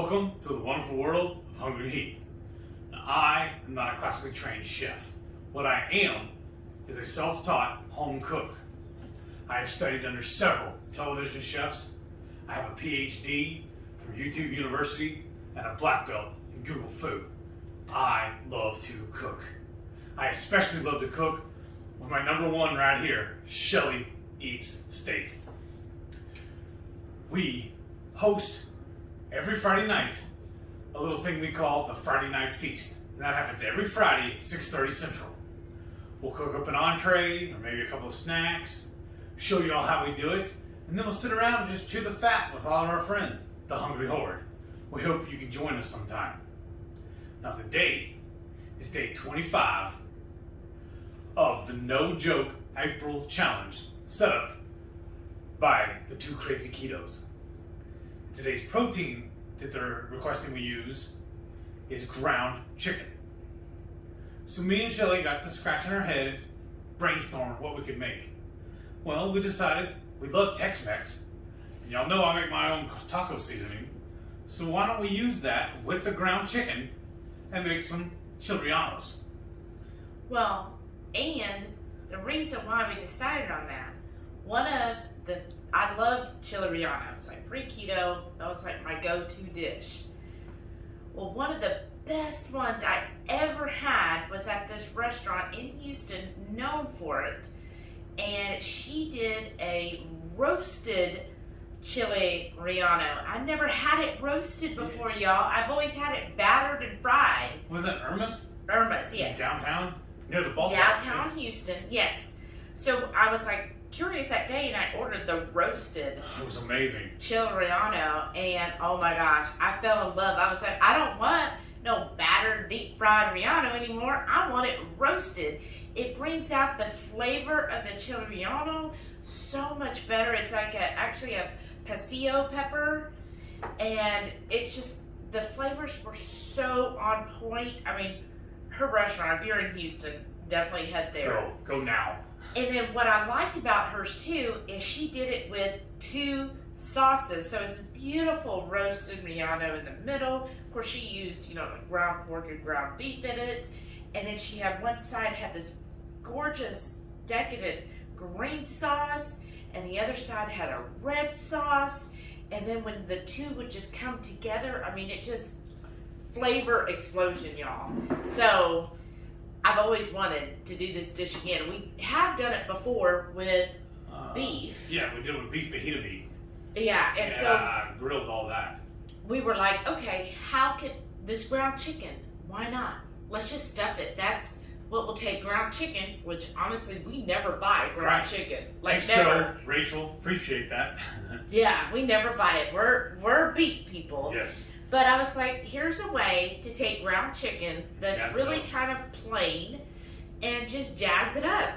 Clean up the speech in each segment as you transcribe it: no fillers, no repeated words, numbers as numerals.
Welcome to the wonderful world of Hungry Heath. Now, I am not a classically trained chef. What I am is a self-taught home cook. I have studied under several television chefs. I have a PhD from YouTube University and a black belt in Google Food. I love to cook. I especially love to cook with my number one right here, Shelly Eats Steak. We host every Friday night a little thing we call the Friday Night Feast. And that happens every Friday at 6:30 Central. We'll cook up an entree or maybe a couple of snacks, show you all how we do it, and then we'll sit around and just chew the fat with all of our friends, the Hungry Horde. We hope you can join us sometime. Now today is day 25 of the No Joke April Challenge set up by the two crazy ketos. Today's protein that they're requesting we use is ground chicken. So me and Shelly got to scratching our heads, brainstorming what we could make. Well, we decided we love Tex-Mex, and y'all know I make my own taco seasoning. So why don't we use that with the ground chicken and make some Chile Rellenos? Well, and the reason why we decided on that, I loved Chile Relleno. It's like pre-keto, that was like my go-to dish. Well, one of the best ones I ever had was at this restaurant in Houston, known for it. And she did a roasted Chile Relleno. I never had it roasted before, y'all. I've always had it battered and fried. Was that Irma's? Irma's, yes. Downtown? Near the ballpark? Downtown Houston, yes. So I was like curious that day, and I ordered the roasted. It was amazing. Chile Relleno, and oh my gosh, I fell in love. I was like, I don't want no battered, deep fried Relleno anymore. I want it roasted. It brings out the flavor of the Chile Relleno so much better. It's like actually a pasilla pepper, and it's just, the flavors were so on point. I mean, her restaurant, if you're in Houston, definitely head there. Go now. And then what I liked about hers too is she did it with two sauces. So it's beautiful roasted Relleno in the middle. Of course, she used, like ground pork and ground beef in it. And then she had one side had this gorgeous, decadent green sauce, and the other side had a red sauce. And then when the two would just come together, I mean, it just flavor explosion, y'all. So I've always wanted to do this dish again. We have done it before with beef. Yeah, we did it with beef fajita meat. Yeah, and so I grilled all that. we were like, okay, how can this ground chicken? Why not? Let's just stuff it. That's what will take ground chicken, which honestly we never buy ground chicken. Like Thanks, never. Joe, Rachel, appreciate that. Yeah, we never buy it. We're beef people. Yes. But I was like, here's a way to take ground chicken that's Jazz really kind of plain and just jazz it up.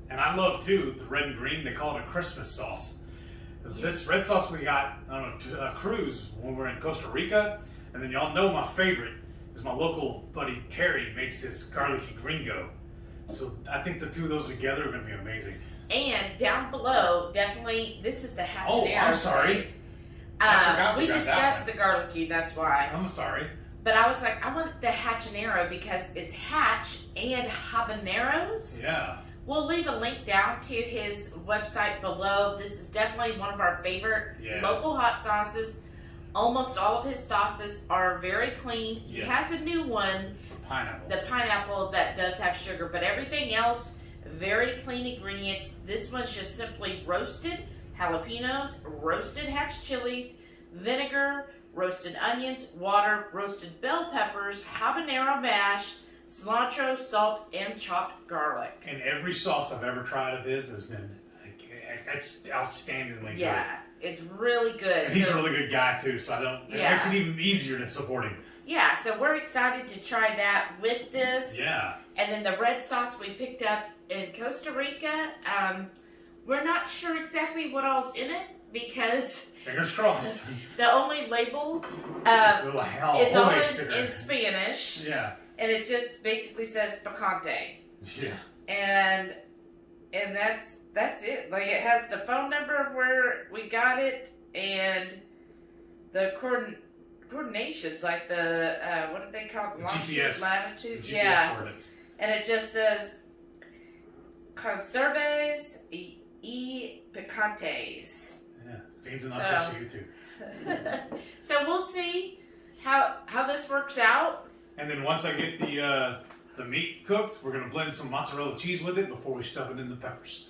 And I love too the red and green. They call it a Christmas sauce. This red sauce we got on a cruise when we're in Costa Rica, and then y'all know my favorite is my local buddy Carrie makes his garlicky gringo. So I think the two of those together are going to be amazing. And down below, definitely, this is the habanero. Oh, I'm sorry. We discussed the garlicky, that's why. I'm sorry. But I was like, I want the habanero because it's hatch and habaneros. Yeah. We'll leave a link down to his website below. This is definitely one of our favorite local hot sauces. Almost all of his sauces are very clean. Yes. He has a new one, the pineapple that does have sugar, but everything else, very clean ingredients. This one's just simply roasted jalapenos, roasted hatch chilies, vinegar, roasted onions, water, roasted bell peppers, habanero mash, cilantro, salt, and chopped garlic. And every sauce I've ever tried of his has been outstandingly good. Yeah, it's really good. And he's a really good guy too, so it makes it even easier to support him. Yeah, so we're excited to try that with this. Yeah. And then the red sauce we picked up in Costa Rica, we're not sure exactly what all's in it because fingers crossed. The only label it's all in Spanish. Yeah. And it just basically says picante. Yeah. And that's it. Like, it has the phone number of where we got it and the coordinations, like the, what did they call it? Longitude, GPS. latitude? GPS Yeah. coordinates. And it just says, conserves y picantes. Yeah, beans and not fish to you too. So we'll see how this works out. And then once I get the meat cooked, we're gonna blend some mozzarella cheese with it before we stuff it in the peppers.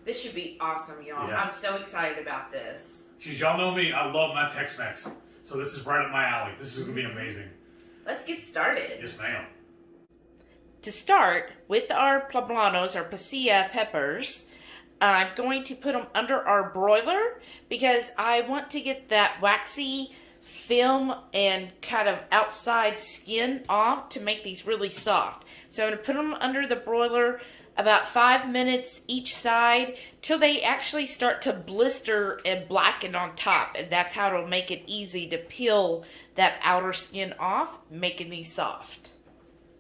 This should be awesome, y'all. Yeah. I'm so excited about this. Because y'all know me, I love my Tex-Mex. So this is right up my alley. This is gonna be amazing. Let's get started. Yes, ma'am. To start, with our poblanos, or pasilla peppers, I'm going to put them under our broiler because I want to get that waxy film and kind of outside skin off to make these really soft. So I'm going to put them under the broiler about 5 minutes each side till they actually start to blister and blacken on top, and that's how it'll make it easy to peel that outer skin off, making these soft.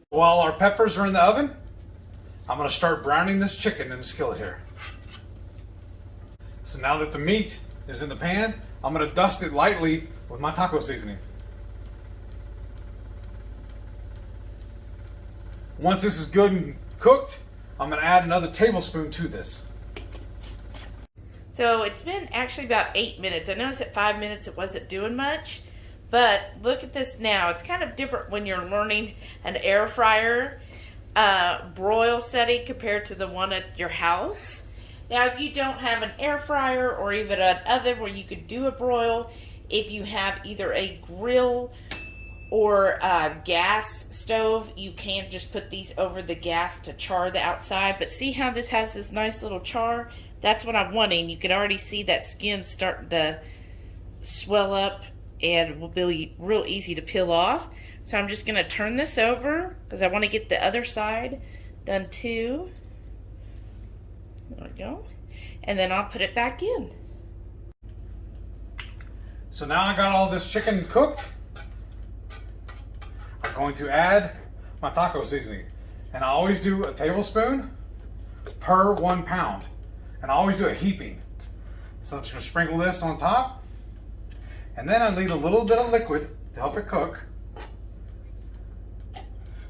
While our peppers are in the oven, I'm gonna start browning this chicken in the skillet here. So now that the meat is in the pan, I'm gonna dust it lightly with my taco seasoning. Once this is good and cooked, I'm gonna add another tablespoon to this. So it's been actually about 8 minutes. I noticed at 5 minutes it wasn't doing much, but look at this now. It's kind of different when you're learning an air fryer broil setting compared to the one at your house. Now, if you don't have an air fryer or even an oven where you could do a broil, if you have either a grill or a gas stove, you can just put these over the gas to char the outside. But see how this has this nice little char? That's what I'm wanting. You can already see that skin starting to swell up and will be real easy to peel off. So I'm just going to turn this over because I want to get the other side done too. There we go. And then I'll put it back in. So now I got all this chicken cooked. I'm going to add my taco seasoning. And I always do a tablespoon per 1 pound. And I always do a heaping. So I'm just going to sprinkle this on top. And then I need a little bit of liquid to help it cook.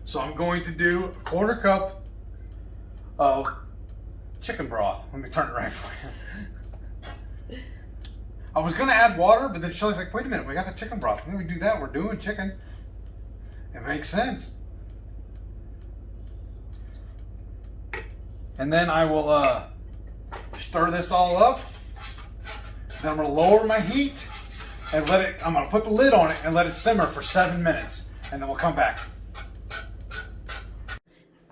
So I'm going to do a 1/4 cup of chicken broth. Let me turn it right for you. I was going to add water, but then Shelly's like, wait a minute, we got the chicken broth. When we do that, we're doing chicken. It makes sense. And then I will stir this all up. Then I'm going to lower my heat and let it, I'm going to put the lid on it and let it simmer for 7 minutes. And then we'll come back.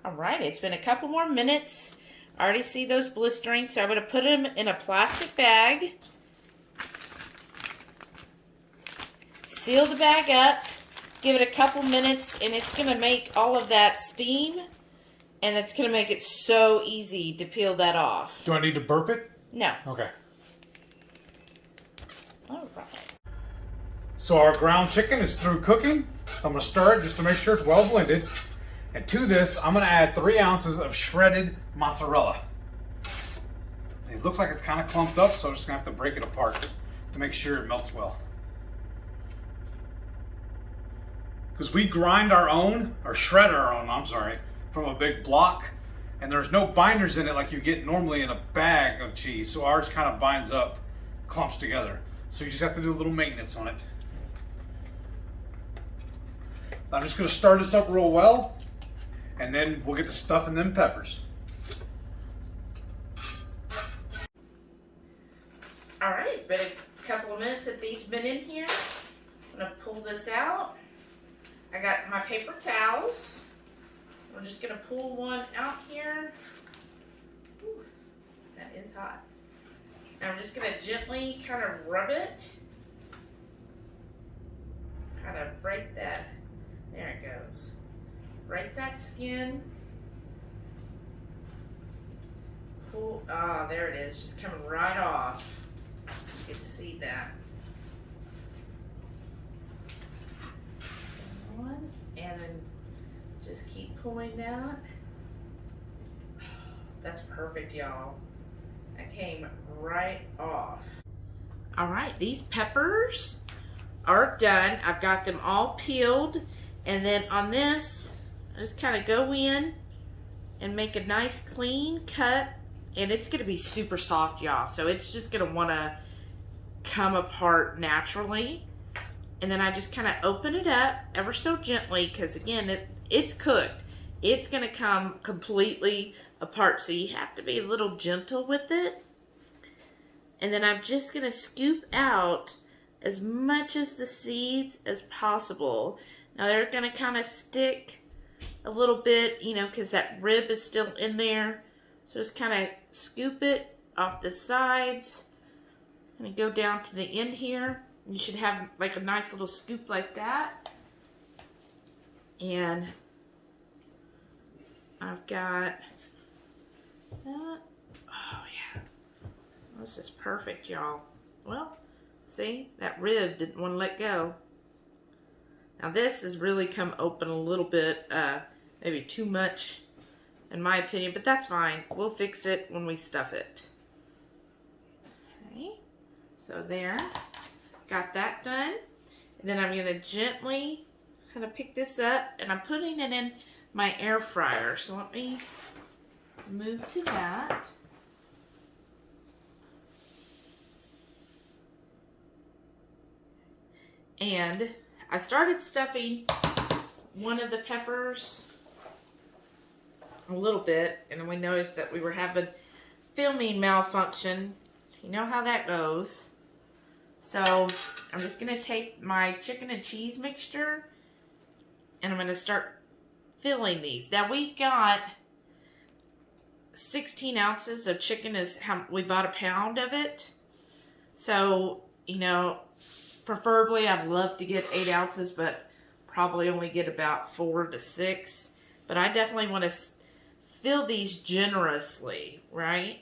All right, it's been a couple more minutes. I already see those blistering, so I'm going to put them in a plastic bag. Seal the bag up. Give it a couple minutes, and it's going to make all of that steam. And it's going to make it so easy to peel that off. Do I need to burp it? No. Okay. All right. So our ground chicken is through cooking. So I'm going to stir it just to make sure it's well blended. And to this, I'm going to add 3 ounces of shredded mozzarella. It looks like it's kind of clumped up, so I'm just going to have to break it apart to make sure it melts well. Because we grind our own, or shred our own, I'm sorry, from a big block. And there's no binders in it like you get normally in a bag of cheese. So ours kind of binds up, clumps together. So you just have to do a little maintenance on it. I'm just going to stir this up real well, and then we'll get the stuff in them peppers. All right, it's been a couple of minutes that these been in here. I'm going to pull this out. I got my paper towels. I'm just going to pull one out here. Ooh, that is hot. And I'm just going to gently kind of rub it. Kind of break that. There it goes. Break that skin. Pull. Ah, there it is. Just coming right off. You can see that. One, and then just keep pulling that. That's perfect, y'all. That came right off. All right, these peppers are done. I've got them all peeled. And then on this, I just kind of go in and make a nice clean cut. And it's going to be super soft, y'all. So it's just going to want to come apart naturally. And then I just kind of open it up ever so gently, because again, it's cooked. It's going to come completely apart. So you have to be a little gentle with it. And then I'm just going to scoop out as much as the seeds as possible. Now they're going to kind of stick a little bit, you know, because that rib is still in there. So just kind of scoop it off the sides. And go down to the end here. You should have like a nice little scoop like that. And I've got that. Oh yeah. This is perfect, y'all. Well, see, that rib didn't want to let go. Now this has really come open a little bit, maybe too much in my opinion, but that's fine. We'll fix it when we stuff it. Okay, so there, got that done. And then I'm gonna gently kind of pick this up, and I'm putting it in my air fryer. So let me move to that. And I started stuffing one of the peppers a little bit, and we noticed that we were having filming malfunction. You know how that goes. So I'm just going to take my chicken and cheese mixture, and I'm going to start filling these. Now we got 16 ounces of chicken, is how we bought a pound of it. So, you know, preferably, I'd love to get 8 ounces, but probably only get about 4 to 6. But I definitely want to fill these generously, right?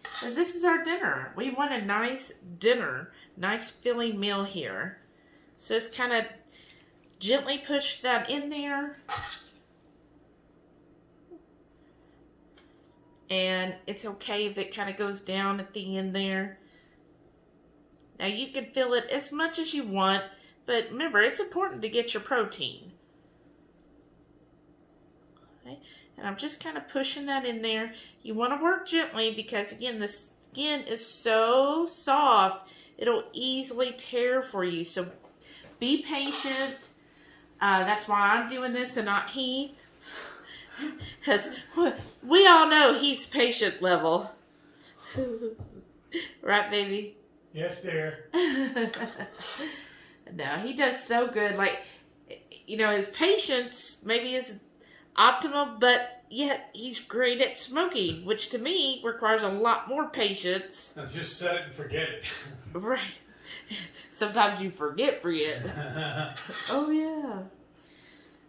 Because this is our dinner. We want a nice dinner, nice filling meal here. So just kind of gently push that in there. And it's okay if it kind of goes down at the end there. Now you can fill it as much as you want, but remember, it's important to get your protein. Okay, and I'm just kind of pushing that in there. You want to work gently because, again, the skin is so soft, it'll easily tear for you. So be patient. That's why I'm doing this and not Heath. Because we all know Heath's patient level. Right, baby? Yes, dear. No, he does so good. Like, you know, his patience maybe is optimal, but yet he's great at smoking, which to me requires a lot more patience. Now just set it and forget it. Right. Sometimes you forget. Oh, yeah.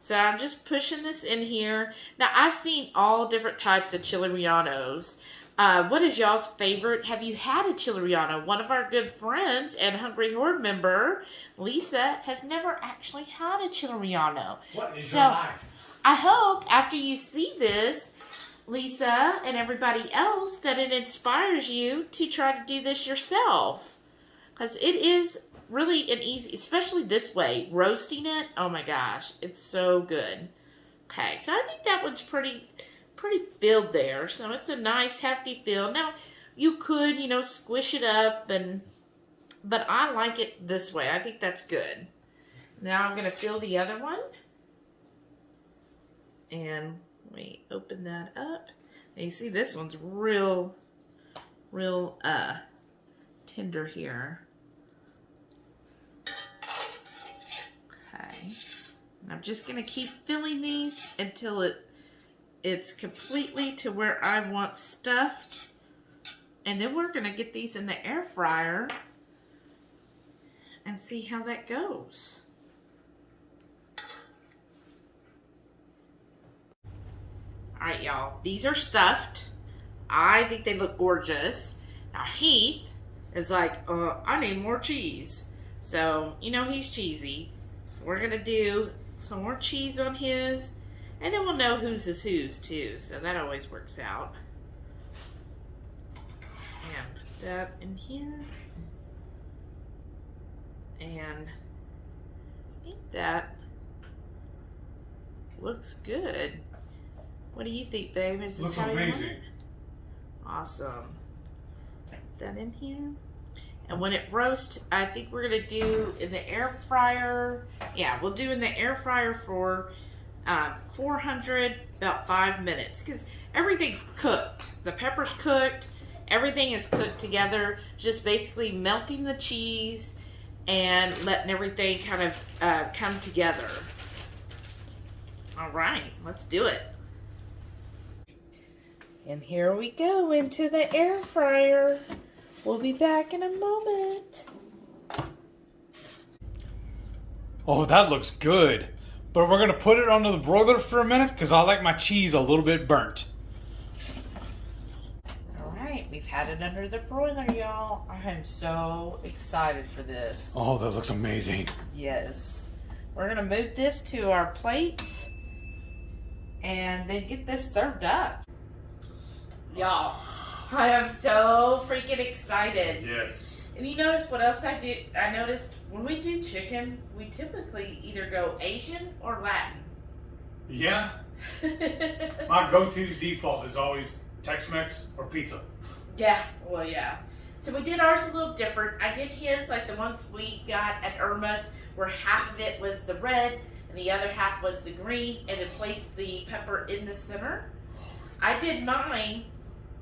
So I'm just pushing this in here. Now, I've seen all different types of chili rellenos. What is y'all's favorite? Have you had a chili relleno? One of our good friends and Hungry Horde member, Lisa, has never actually had a chili relleno. What is your life? I hope after you see this, Lisa and everybody else, that it inspires you to try to do this yourself. Because it is really an easy, especially this way, roasting it. Oh my gosh, it's so good. Okay, so I think that one's pretty filled there. So it's a nice hefty fill. Now you could, you know, squish it up, but I like it this way. I think that's good. Now I'm gonna fill the other one, and let me open that up. And you see this one's real tender here. Okay, and I'm just gonna keep filling these until it's completely to where I want stuffed. And then we're going to get these in the air fryer and see how that goes. Alright, y'all. These are stuffed. I think they look gorgeous. Now, Heath is like, I need more cheese. So, you know he's cheesy. We're going to do some more cheese on his. And then we'll know whose is whose too, so that always works out. And put that in here. And think that looks good. What do you think, babe? Is this Looks how you want amazing. it? Awesome. Put that in here. And when it roasts, I think we're gonna do in the air fryer. Yeah, we'll do in the air fryer for 400, about 5 minutes, because everything's cooked. The pepper's cooked. Everything is cooked together. Just basically melting the cheese and letting everything kind of come together. All right, let's do it. And here we go into the air fryer. We'll be back in a moment. Oh, that looks good. But we're going to put it under the broiler for a minute because I like my cheese a little bit burnt. All right, we've had it under the broiler, y'all. I am so excited for this. Oh, that looks amazing. Yes. We're going to move this to our plates and then get this served up. Y'all, I am so freaking excited. Yes. And you notice what else I do? I noticed when we do chicken, we typically either go Asian or Latin. Yeah. My go-to default is always Tex-Mex or pizza. Yeah, well, yeah. So we did ours a little different. I did his like the ones we got at Irma's, where half of it was the red and the other half was the green, and then placed the pepper in the center. I did mine,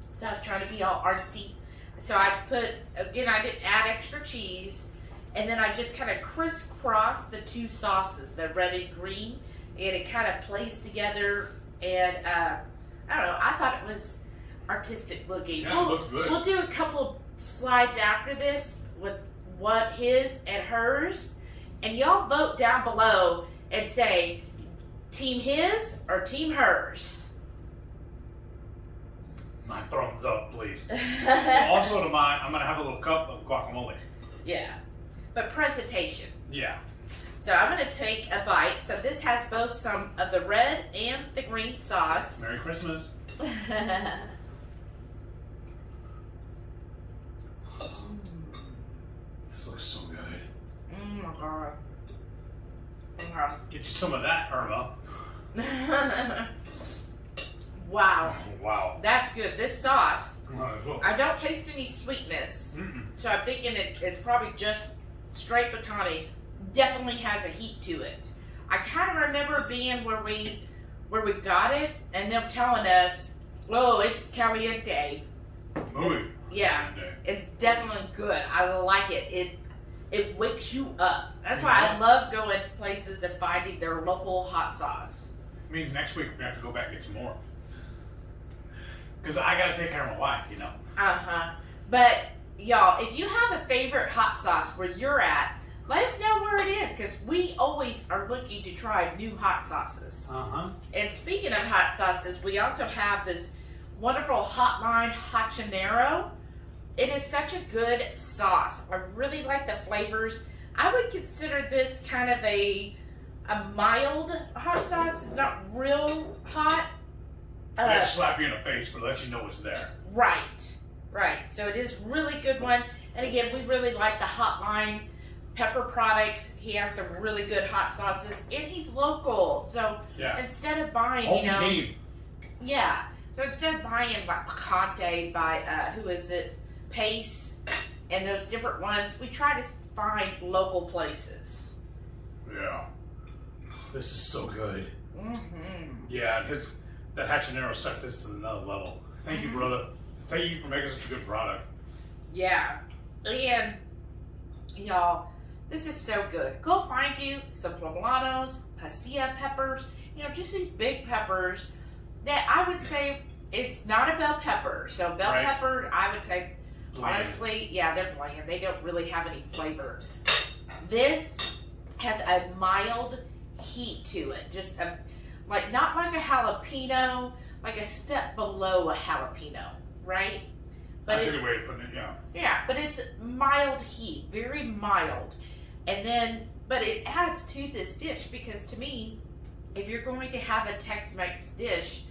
so I was trying to be all artsy. So I put, again, I didn't add extra cheese, and then I just kind of crisscrossed the two sauces, the red and green, and it kind of plays together, and I don't know, I thought it was artistic looking. Yeah, it looks good. We'll do a couple slides after this with what his and hers, and y'all vote down below and say team his or team hers. My thumbs up, please. Also to mine, I'm going to have a little cup of guacamole. Yeah, but presentation. Yeah. So I'm going to take a bite. So this has both some of the red and the green sauce. Merry Christmas. This looks so good. Oh my god. Okay. Get you some of that, Irma. Wow. Oh, wow. That's good. This sauce, Might as well. I don't taste any sweetness. Mm-mm. So I'm thinking it's probably just straight pecani. Definitely has a heat to it. I kind of remember being where we got it and them telling us, "Oh, it's caliente." Muy. Yeah, it's definitely good. I like it. It wakes you up. That's why I love going places and finding their local hot sauce. Means next week we have to go back and get some more. Because I got to take care of my wife, you know. Uh-huh. But, y'all, if you have a favorite hot sauce where you're at, let us know where it is, because we always are looking to try new hot sauces. Uh-huh. And speaking of hot sauces, we also have this wonderful Hotline Habanero. It is such a good sauce. I really like the flavors. I would consider this kind of a mild hot sauce. It's not real hot. They slap you in the face, but let you know it's there. Right. So it is really good one. And again, we really like the Hotline Pepper products. He has some really good hot sauces, and he's local. So Yeah. instead of buying, Home team. yeah. So instead of buying like Picante by who is it, Pace, and those different ones, we try to find local places. Yeah. This is so good. Mm-hmm. Yeah, that habanero sets this to another level. Thank you, brother. Thank you for making such a good product. Yeah, and y'all, this is so good. Go find you some poblanos, pasilla peppers. You know, just these big peppers that I would say it's not a bell pepper. So bell Right. pepper, I would say, Bland. honestly, yeah, they're bland. They don't really have any flavor. This has a mild heat to it. Just like not like a jalapeno, like a step below a jalapeno, right? But That's a good way to put it, yeah. yeah, but it's mild heat, very mild. And then, but it adds to this dish because to me, if you're going to have a Tex-Mex dish,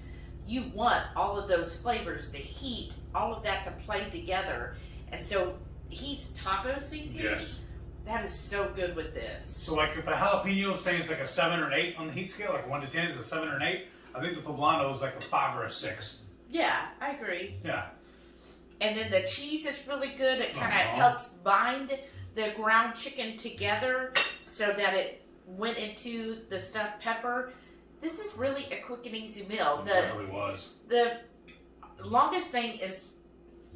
you want all of those flavors, the heat, all of that to play together. And so heat's taco seasoning. Yes. That is so good with this. So like if a jalapeno saying it's like a 7 or an 8 on the heat scale, like 1 to 10 is a 7 or an 8, I think the poblano is like a 5 or a 6. Yeah, I agree. Yeah. And then the cheese is really good. It kind of Uh-huh. helps bind the ground chicken together so that it went into the stuffed pepper. This is really a quick and easy meal. It really was. The longest thing is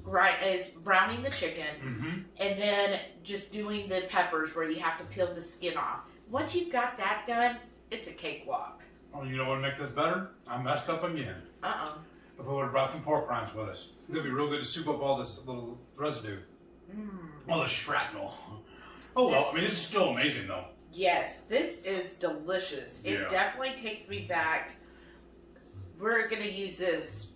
browning the chicken, and then just doing the peppers where you have to peel the skin off. Once you've got that done, it's a cakewalk. Oh, you know what would make this better? I messed up again. If we would have brought some pork rinds with us, it'd be real good to soup up all this little residue. All the shrapnel. Oh well, I mean this is still amazing though. Yes, this is delicious. It definitely takes me back. We're gonna use this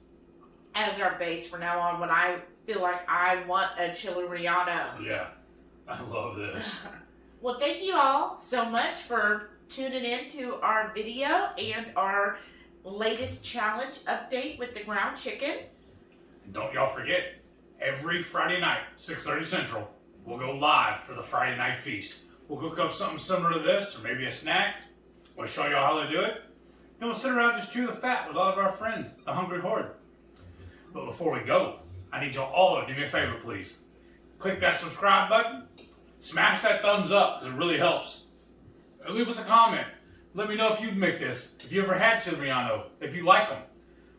as our base from now on when I feel like I want a Chile Relleno. Yeah, I love this. Well, thank you all so much for tuning in to our video and our latest challenge update with the ground chicken. And don't y'all forget, every Friday night, 6:30 Central, we'll go live for the Friday night feast. We'll cook up something similar to this, or maybe a snack. We'll show y'all how to do it. Then we'll sit around and just chew the fat with all of our friends, the Hungry Horde. But before we go, I need y'all all to do me a favor, please. Click that subscribe button. Smash that thumbs up, because it really helps. Leave us a comment. Let me know if you'd make this. If you ever had Chile Relleno. If you like them.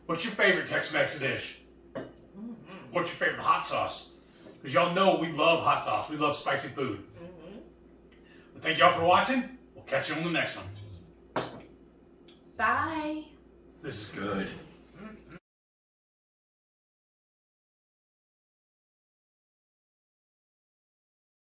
What's your favorite Tex-Mex dish? What's your favorite hot sauce? Because y'all know we love hot sauce. We love spicy food. But thank y'all for watching. We'll catch you on the next one. Bye. This is good.